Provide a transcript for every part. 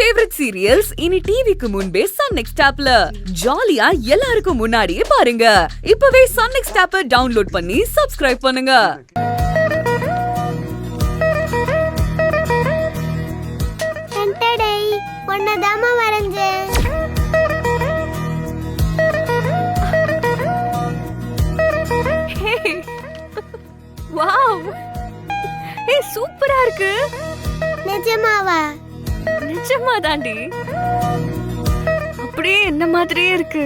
Favourite serials இனி டிவிக்கு முன்பே சன் நெக்ஸ்ட் ஆப்ல ஜாலியா எல்லாருக்கும் முன்னாடியே பாருங்க. இப்பவே சன் நெக்ஸ்ட் ஆப்பை டவுன்லோட் பண்ணி சப்ஸ்கிரைப் பண்ணுங்க. ஒன்னதாமா வரைஞ்சேன். வாவ், சூப்பரா இருக்கு. நிஜமாவா? நிஜமா தாண்டி, அப்படியே என்ன மாதிரியே இருக்கு.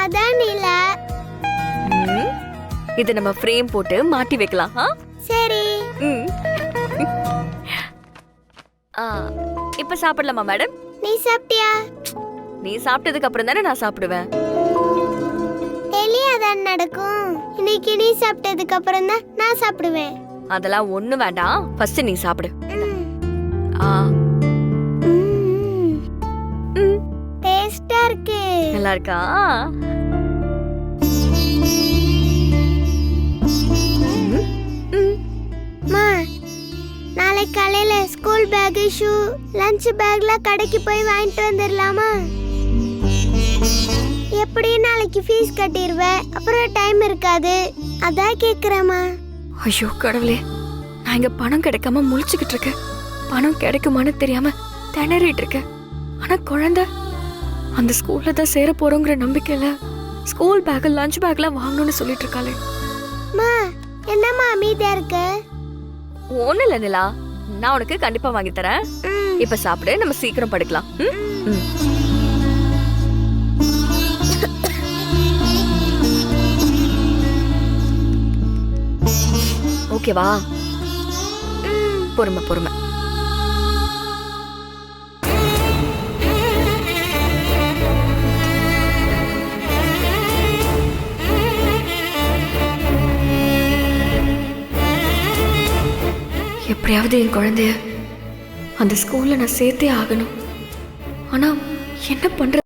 அதான் நீலா. இத நம்ம ஃப்ரேம் போட்டு மாட்டி வைக்கலாம். சரி. இப்ப சாப்பிடலாமா மேடம்? நீ சாப்பிட்டியா? நீ சாப்பிட்டதுக்கு அப்புறம் தானே நான் சாப்பிடுவேன். அதான் நடக்கும். இன்னைக்கு நீ சாப்பிட்டதுக்கு அப்புறம் தான் நான் சாப்பிடுவேன். அதெல்லாம் ஒண்ணு வேண்டாம், ஃபர்ஸ்ட் நீ சாப்பிடு. டேஸ்டா இருக்கு. நல்லா இருக்கா? நாளைக்கு காலையில ஸ்கூல் பேக், ஷூ, லஞ்ச் பேக்லாம் கடைக்கு போய் வாங்கிட்டு வந்துடலாமா? எப்படி நாளைக்கு ஃபீஸ் கட்டிடுவேன், அப்புறம் டைம் இருக்காது. அதான் கேக்குறேம்மா. ஐயோ கடவுளே, நான் இங்க பணம் கிடைக்காம முழிச்சுக்கிட்டு இருக்கேன். பணம் கிடைக்குமான்னு தெரியாம திணறிட்டு இருக்கேன். ஆனா குழந்தை அந்த ஸ்கூல்ல தான் சேர போறோங்கிற நம்பிக்கையில ஸ்கூல் பேக், லஞ்ச் பேக்லாம் வாங்கணும்னு சொல்லிட்டு இருக்காளே. என்னம்மா அமைதியா இருக்க? ஒண்ணு இல்ல நிலா, நான் உனக்கு கண்டிப்பா வாங்கி தரேன். இப்ப சாப்பிடு, நம்ம சீக்கிரம் படுக்கலாம். ஓகேவா? பொறுமை பொறுமை. எப்படியாவது என் குழந்தைய அந்த ஸ்கூல்ல நான் சேர்த்தே ஆகணும். ஆனா என்ன பண்ற?